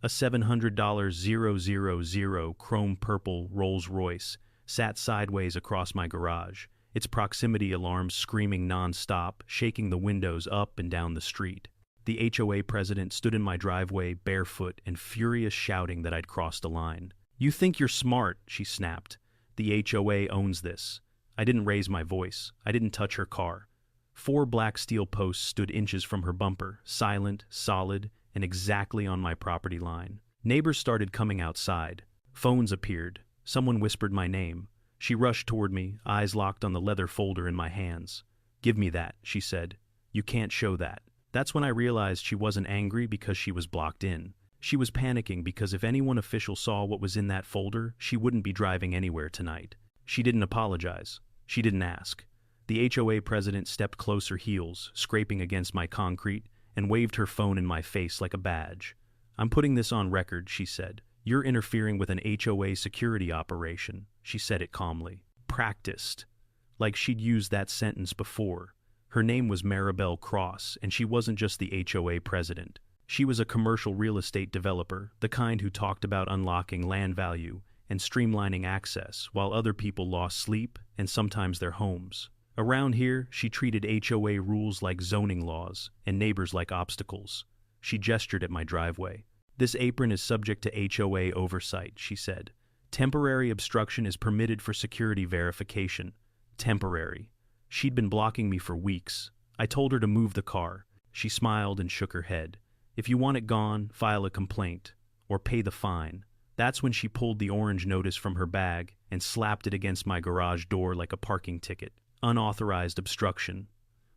A $700,000 chrome purple Rolls-Royce sat sideways across my garage, its proximity alarms screaming non-stop, shaking the windows up and down the street. The HOA president stood in my driveway, barefoot and furious, shouting that I'd crossed a line. "You think you're smart," she snapped. "The HOA owns this." I didn't raise my voice. I didn't touch her car. 4 black steel posts stood inches from her bumper, silent, solid, and exactly on my property line. Neighbors started coming outside. Phones appeared. Someone whispered my name. She rushed toward me, eyes locked on the leather folder in my hands. "Give me that," she said. "You can't show that." That's when I realized she wasn't angry because she was blocked in. She was panicking because if anyone official saw what was in that folder, she wouldn't be driving anywhere tonight. She didn't apologize. She didn't ask. The HOA president stepped closer, heels scraping against my concrete, and waved her phone in my face like a badge. "I'm putting this on record," she said. "You're interfering with an HOA security operation." She said it calmly. Practiced. Like she'd used that sentence before. Her name was Maribel Cross, and she wasn't just the HOA president. She was a commercial real estate developer, the kind who talked about unlocking land value and streamlining access while other people lost sleep and sometimes their homes. Around here, she treated HOA rules like zoning laws and neighbors like obstacles. She gestured at my driveway. "This apron is subject to HOA oversight," she said. "Temporary obstruction is permitted for security verification." Temporary. She'd been blocking me for weeks. I told her to move the car. She smiled and shook her head. "If you want it gone, file a complaint. Or pay the fine." That's when she pulled the orange notice from her bag and slapped it against my garage door like a parking ticket. "Unauthorized obstruction.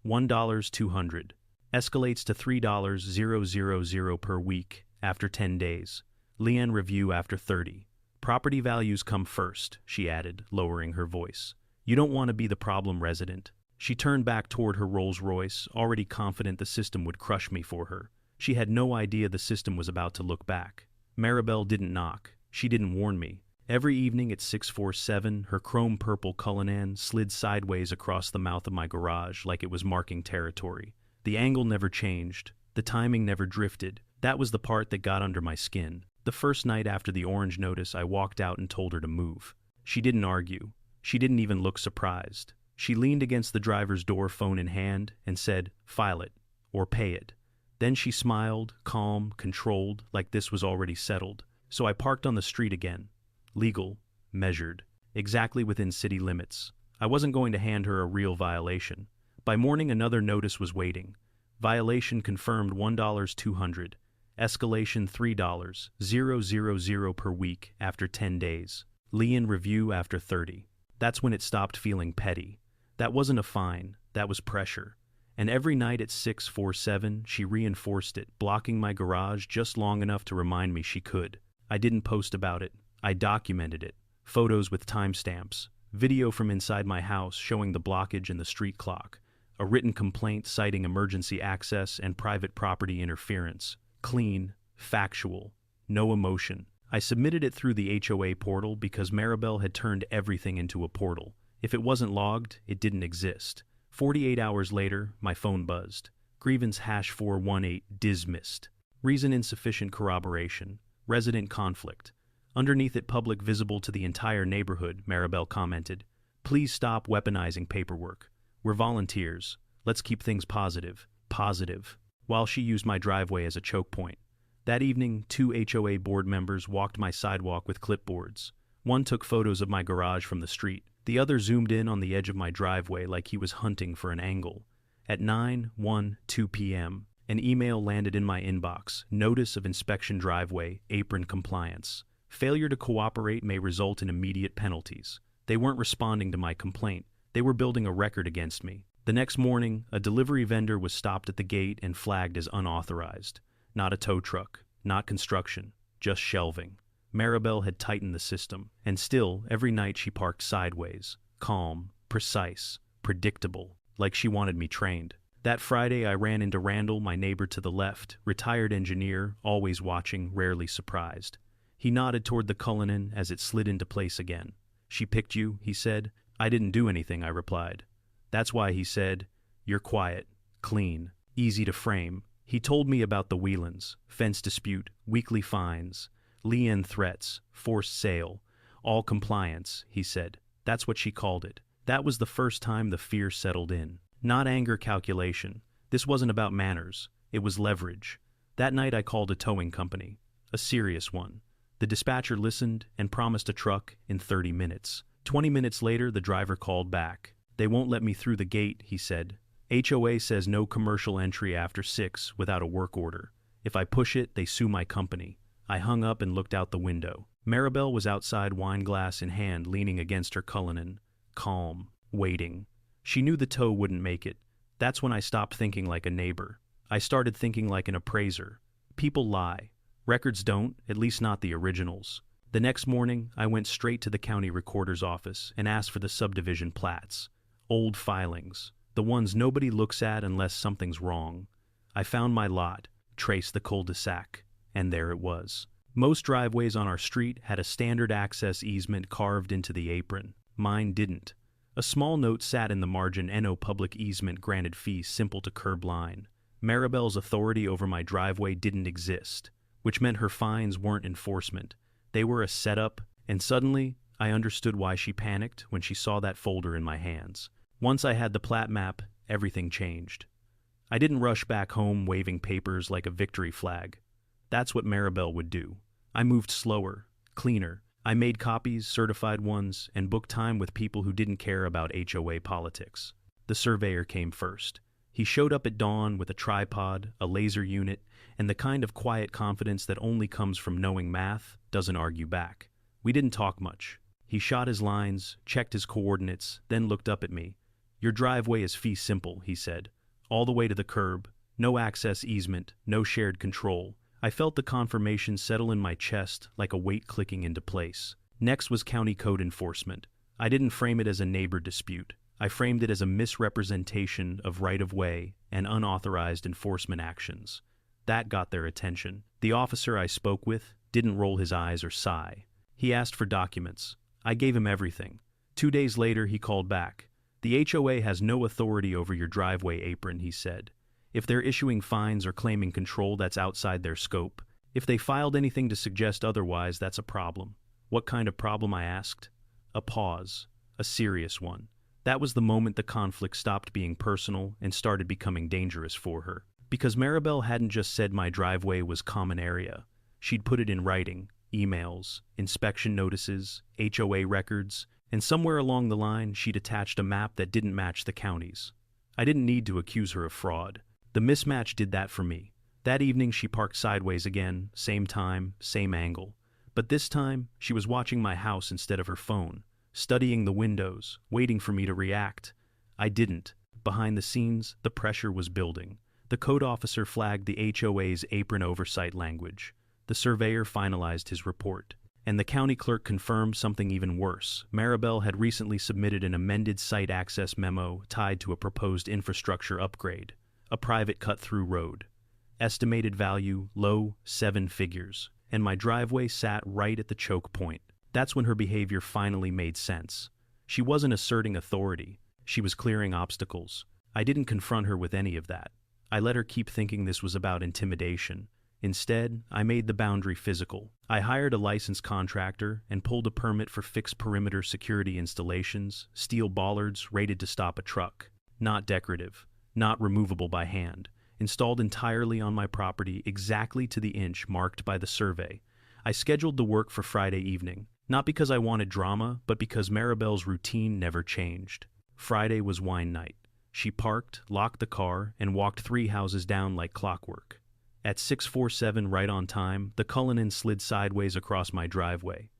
$1,200. Escalates to $3,000 per week after 10 days. Lien review after 30. Property values come first," she added, lowering her voice. "You don't want to be the problem resident." She turned back toward her Rolls-Royce, already confident the system would crush me for her. She had no idea the system was about to look back. Maribel didn't knock. She didn't warn me. Every evening at 647, her chrome purple Cullinan slid sideways across the mouth of my garage like it was marking territory. The angle never changed. The timing never drifted. That was the part that got under my skin. The first night after the orange notice, I walked out and told her to move. She didn't argue. She didn't even look surprised. She leaned against the driver's door, phone in hand, and said, "File it, or pay it." Then she smiled, calm, controlled, like this was already settled. So I parked on the street again. Legal, measured, exactly within city limits. I wasn't going to hand her a real violation. By morning, another notice was waiting. Violation confirmed, $1,200. Escalation $3,000 per week after 10 days. Lien review after 30. That's when it stopped feeling petty. That wasn't a fine, that was pressure. And every night at 647, she reinforced it, blocking my garage just long enough to remind me she could. I didn't post about it. I documented it. Photos with timestamps. Video from inside my house showing the blockage and the street clock. A written complaint citing emergency access and private property interference. Clean, factual, no emotion. I submitted it through the HOA portal because Maribel had turned everything into a portal. If it wasn't logged, it didn't exist. 48 hours later, my phone buzzed. Grievance #418 dismissed. Reason insufficient corroboration. Resident conflict. Underneath it, public visible to the entire neighborhood, Maribel commented. "Please stop weaponizing paperwork. We're volunteers. Let's keep things positive." Positive. While she used my driveway as a choke point. That evening, 2 HOA board members walked my sidewalk with clipboards. One took photos of my garage from the street. The other zoomed in on the edge of my driveway like he was hunting for an angle. At 9:02 p.m., an email landed in my inbox. Notice of inspection driveway, apron compliance. Failure to cooperate may result in immediate penalties. They weren't responding to my complaint. They were building a record against me. The next morning, a delivery vendor was stopped at the gate and flagged as unauthorized. Not a tow truck, not construction, just shelving. Maribel had tightened the system, and still, every night she parked sideways, calm, precise, predictable, like she wanted me trained. That Friday, I ran into Randall, my neighbor to the left, retired engineer, always watching, rarely surprised. He nodded toward the Cullinan as it slid into place again. "She picked you," he said. "I didn't do anything," I replied. "That's why," he said. "You're quiet, clean, easy to frame. He told me about the Whelans, fence dispute, weekly fines, lien threats, forced sale, all compliance, he said. That's what she called it. That was the first time the fear settled in. Not anger calculation. This wasn't about manners. It was leverage. That night I called a towing company. A serious one. The dispatcher listened and promised a truck in 30 minutes. 20 minutes later, the driver called back. They won't let me through the gate, he said. HOA says no commercial entry after 6 without a work order. If I push it, they sue my company. I hung up and looked out the window. Maribel was outside, wine glass in hand, leaning against her Cullinan. Calm. Waiting. She knew the tow wouldn't make it. That's when I stopped thinking like a neighbor. I started thinking like an appraiser. People lie. Records don't, at least not the originals. The next morning, I went straight to the county recorder's office and asked for the subdivision plats. Old filings. The ones nobody looks at unless something's wrong. I found my lot, traced the cul-de-sac, and there it was. Most driveways on our street had a standard access easement carved into the apron. Mine didn't. A small note sat in the margin: "No public easement granted, fee simple to curb line." Maribel's authority over my driveway didn't exist, which meant her fines weren't enforcement. They were a setup, and suddenly I understood why she panicked when she saw that folder in my hands. Once I had the plat map, everything changed. I didn't rush back home waving papers like a victory flag. That's what Maribel would do. I moved slower, cleaner. I made copies, certified ones, and booked time with people who didn't care about HOA politics. The surveyor came first. He showed up at dawn with a tripod, a laser unit, and the kind of quiet confidence that only comes from knowing math doesn't argue back. We didn't talk much. He shot his lines, checked his coordinates, then looked up at me. "Your driveway is fee simple," he said. "All the way to the curb. No access easement, no shared control." I felt the confirmation settle in my chest like a weight clicking into place. Next was county code enforcement. I didn't frame it as a neighbor dispute. I framed it as a misrepresentation of right-of-way and unauthorized enforcement actions. That got their attention. The officer I spoke with didn't roll his eyes or sigh. He asked for documents. I gave him everything. 2 days later, he called back. "The HOA has no authority over your driveway apron," he said. "If they're issuing fines or claiming control, that's outside their scope. If they filed anything to suggest otherwise, that's a problem." "What kind of problem?" I asked. A pause. A serious one. That was the moment the conflict stopped being personal and started becoming dangerous for her. Because Maribel hadn't just said my driveway was common area. She'd put it in writing, emails, inspection notices, HOA records, and somewhere along the line she'd attached a map that didn't match the county's. I didn't need to accuse her of fraud. The mismatch did that for me. That evening she parked sideways again, same time, same angle. But this time, she was watching my house instead of her phone, studying the windows, waiting for me to react. I didn't. Behind the scenes, the pressure was building. The code officer flagged the HOA's apron oversight language. The surveyor finalized his report. And the county clerk confirmed something even worse. Maribel had recently submitted an amended site access memo tied to a proposed infrastructure upgrade. A private cut-through road. Estimated value, low 7 figures. And my driveway sat right at the choke point. That's when her behavior finally made sense. She wasn't asserting authority. She was clearing obstacles. I didn't confront her with any of that. I let her keep thinking this was about intimidation. Instead, I made the boundary physical. I hired a licensed contractor and pulled a permit for fixed perimeter security installations, steel bollards rated to stop a truck. Not decorative, not removable by hand. Installed entirely on my property, exactly to the inch marked by the survey. I scheduled the work for Friday evening. Not because I wanted drama, but because Maribel's routine never changed. Friday was wine night. She parked, locked the car, and walked 3 houses down like clockwork. At 6:47, right on time, the Cullinan slid sideways across my driveway.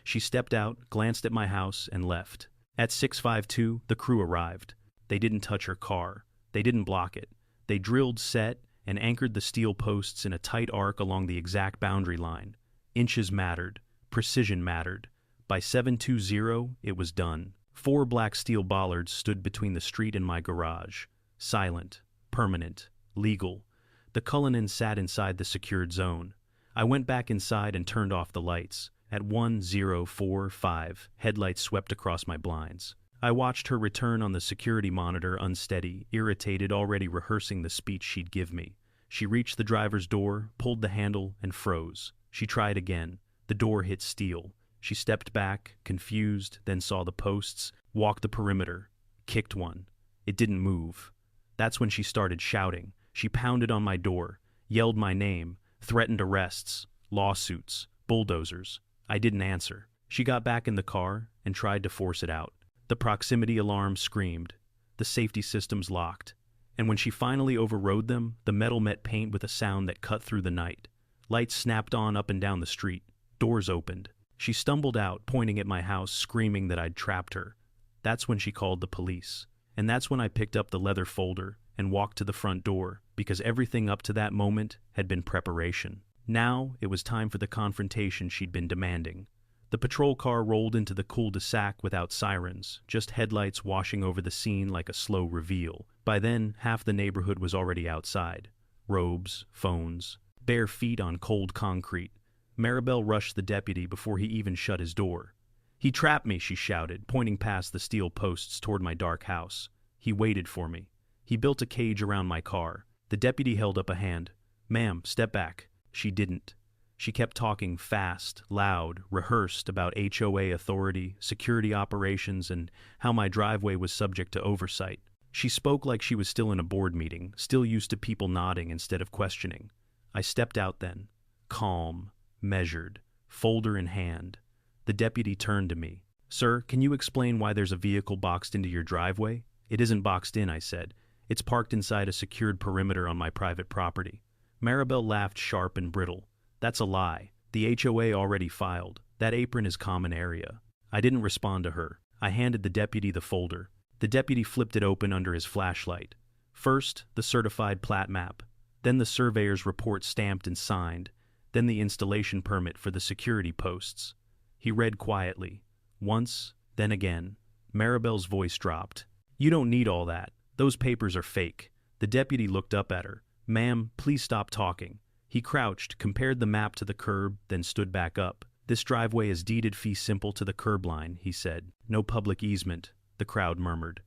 She stepped out, glanced at my house, and left. At 6:52, the crew arrived. They didn't touch her car. They didn't block it. They drilled, set, and anchored the steel posts in a tight arc along the exact boundary line. Inches mattered. Precision mattered. By 7:20, it was done. 4 black steel bollards stood between the street and my garage. Silent, permanent, legal. The Cullinan sat inside the secured zone. I went back inside and turned off the lights. At 10:45, headlights swept across my blinds. I watched her return on the security monitor, unsteady, irritated, already rehearsing the speech she'd give me. She reached the driver's door, pulled the handle, and froze. She tried again. The door hit steel. She stepped back, confused, then saw the posts, walked the perimeter, kicked one. It didn't move. That's when she started shouting. She pounded on my door, yelled my name, threatened arrests, lawsuits, bulldozers. I didn't answer. She got back in the car and tried to force it out. The proximity alarm screamed. The safety systems locked. And when she finally overrode them, the metal met paint with a sound that cut through the night. Lights snapped on up and down the street. Doors opened. She stumbled out, pointing at my house, screaming that I'd trapped her. That's when she called the police. And that's when I picked up the leather folder and walked to the front door, because everything up to that moment had been preparation. Now it was time for the confrontation she'd been demanding. The patrol car rolled into the cul-de-sac without sirens, just headlights washing over the scene like a slow reveal. By then, half the neighborhood was already outside. Robes, phones, bare feet on cold concrete. Maribel rushed the deputy before he even shut his door. "He trapped me," she shouted, pointing past the steel posts toward my dark house. "He waited for me. He built a cage around my car." The deputy held up a hand. "Ma'am, step back." She didn't. She kept talking fast, loud, rehearsed about HOA authority, security operations, and how my driveway was subject to oversight. She spoke like she was still in a board meeting, still used to people nodding instead of questioning. I stepped out then, calm, measured, folder in hand. The deputy turned to me. "Sir, can you explain why there's a vehicle boxed into your driveway?" "It isn't boxed in," I said. "It's parked inside a secured perimeter on my private property." Maribel laughed sharp and brittle. "That's a lie. The HOA already filed. That apron is common area." I didn't respond to her. I handed the deputy the folder. The deputy flipped it open under his flashlight. First, the certified plat map. Then the surveyor's report stamped and signed. Then the installation permit for the security posts. He read quietly. Once, then again. Maribel's voice dropped. "You don't need all that. Those papers are fake." The deputy looked up at her. "Ma'am, please stop talking." He crouched, compared the map to the curb, then stood back up. "This driveway is deeded fee simple to the curb line," he said. "No public easement," the crowd murmured.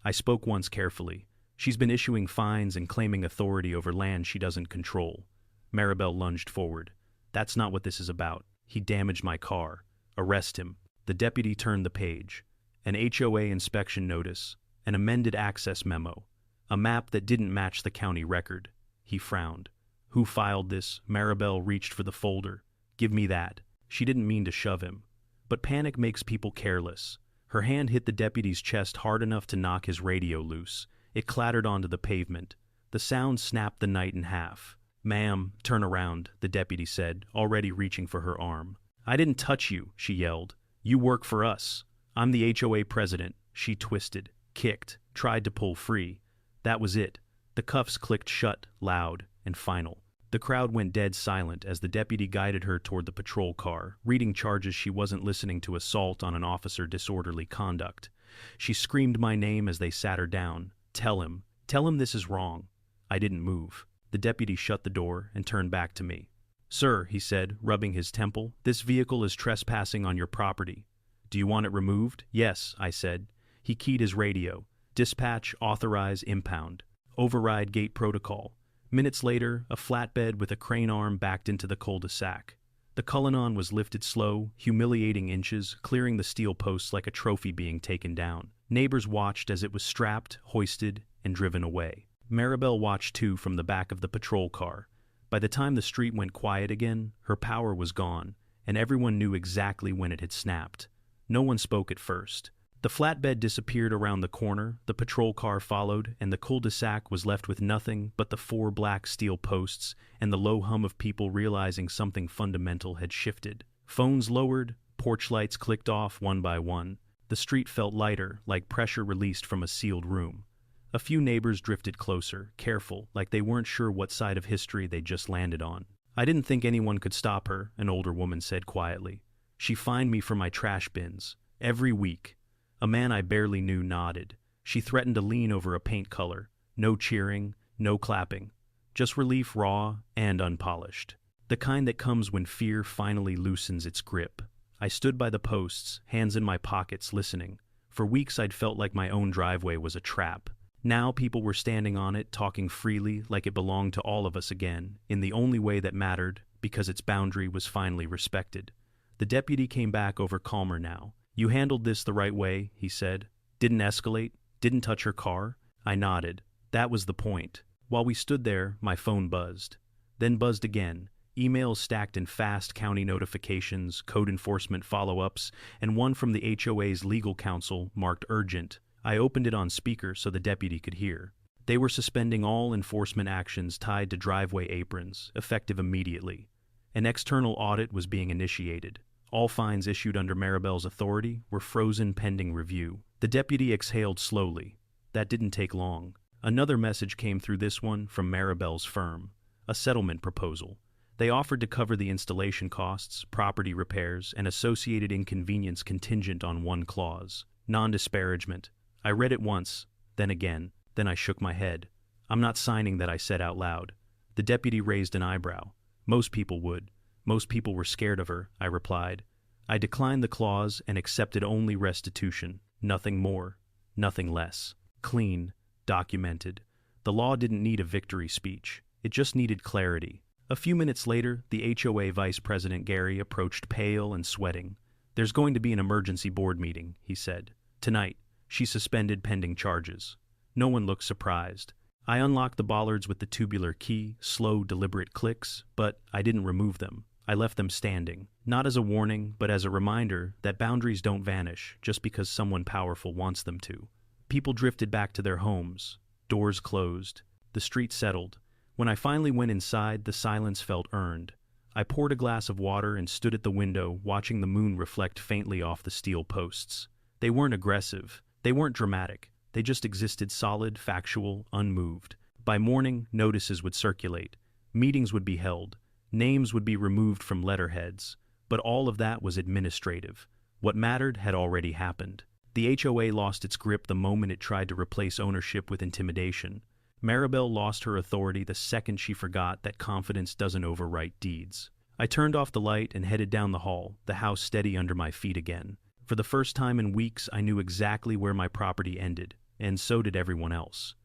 I spoke once carefully. "She's been issuing fines and claiming authority over land she doesn't control." Maribel lunged forward. "That's not what this is about. He damaged my car. Arrest him." The deputy turned the page. An HOA inspection notice, an amended access memo, a map that didn't match the county record. He frowned. "Who filed this?" Maribel reached for the folder. "Give me that." She didn't mean to shove him. But panic makes people careless. Her hand hit the deputy's chest hard enough to knock his radio loose. It clattered onto the pavement. The sound snapped the night in half. "Ma'am, turn around," the deputy said, already reaching for her arm. "I didn't touch you," she yelled. "You work for us. I'm the HOA president." She twisted, kicked, tried to pull free. That was it. The cuffs clicked shut, loud and final. The crowd went dead silent as the deputy guided her toward the patrol car, reading charges she wasn't listening to: assault on an officer, disorderly conduct. She screamed my name as they sat her down. Tell him this is wrong." I didn't move. The deputy shut the door and turned back to me. "Sir," he said, rubbing his temple, "this vehicle is trespassing on your property. Do you want it removed?" "Yes," I said. He keyed his radio. "Dispatch, authorize, impound. Override gate protocol." Minutes later, a flatbed with a crane arm backed into the cul-de-sac. The Cullinan was lifted slow, humiliating inches, clearing the steel posts like a trophy being taken down. Neighbors watched as it was strapped, hoisted, and driven away. Maribel watched too from the back of the patrol car. By the time the street went quiet again, her power was gone, and everyone knew exactly when it had snapped. No one spoke at first. The flatbed disappeared around the corner, the patrol car followed, and the cul-de-sac was left with nothing but the 4 black steel posts and the low hum of people realizing something fundamental had shifted. Phones lowered, porch lights clicked off one by one. The street felt lighter, like pressure released from a sealed room. A few neighbors drifted closer, careful, like they weren't sure what side of history they'd just landed on. "I didn't think anyone could stop her," an older woman said quietly. "She fined me for my trash bins. Every week." A man I barely knew nodded. She threatened to lean over a paint color. No cheering, no clapping. Just relief, raw and unpolished. The kind that comes when fear finally loosens its grip. I stood by the posts, hands in my pockets, listening. For weeks I'd felt like my own driveway was a trap. Now people were standing on it, talking freely like it belonged to all of us again, in the only way that mattered, because its boundary was finally respected. The deputy came back over calmer now. "You handled this the right way," he said. "Didn't escalate, didn't touch her car." I nodded. That was the point. While we stood there, my phone buzzed. Then buzzed again. Emails stacked in fast, county notifications, code enforcement follow-ups, and one from the HOA's legal counsel marked urgent. I opened it on speaker so the deputy could hear. They were suspending all enforcement actions tied to driveway aprons, effective immediately. An external audit was being initiated. All fines issued under Maribel's authority were frozen pending review. The deputy exhaled slowly. That didn't take long. Another message came through, this one from Maribel's firm. A settlement proposal. They offered to cover the installation costs, property repairs, and associated inconvenience contingent on one clause: non-disparagement. I read it once, then again, then I shook my head. "I'm not signing that," I said out loud. The deputy raised an eyebrow. "Most people would. Most people were scared of her," I replied. I declined the clause and accepted only restitution. Nothing more, nothing less. Clean, documented. The law didn't need a victory speech. It just needed clarity. A few minutes later, the HOA Vice President Gary approached, pale and sweating. "There's going to be an emergency board meeting," he said. "Tonight. She's suspended pending charges." No one looked surprised. I unlocked the bollards with the tubular key, slow, deliberate clicks, but I didn't remove them. I left them standing, not as a warning, but as a reminder that boundaries don't vanish just because someone powerful wants them to. People drifted back to their homes. Doors closed. The street settled. When I finally went inside, the silence felt earned. I poured a glass of water and stood at the window, watching the moon reflect faintly off the steel posts. They weren't aggressive. They weren't dramatic. They just existed, solid, factual, unmoved. By morning, notices would circulate. Meetings would be held. Names would be removed from letterheads. But all of that was administrative. What mattered had already happened. The HOA lost its grip the moment it tried to replace ownership with intimidation. Maribel lost her authority the second she forgot that confidence doesn't overwrite deeds. I turned off the light and headed down the hall, the house steady under my feet again. For the first time in weeks, I knew exactly where my property ended, and so did everyone else.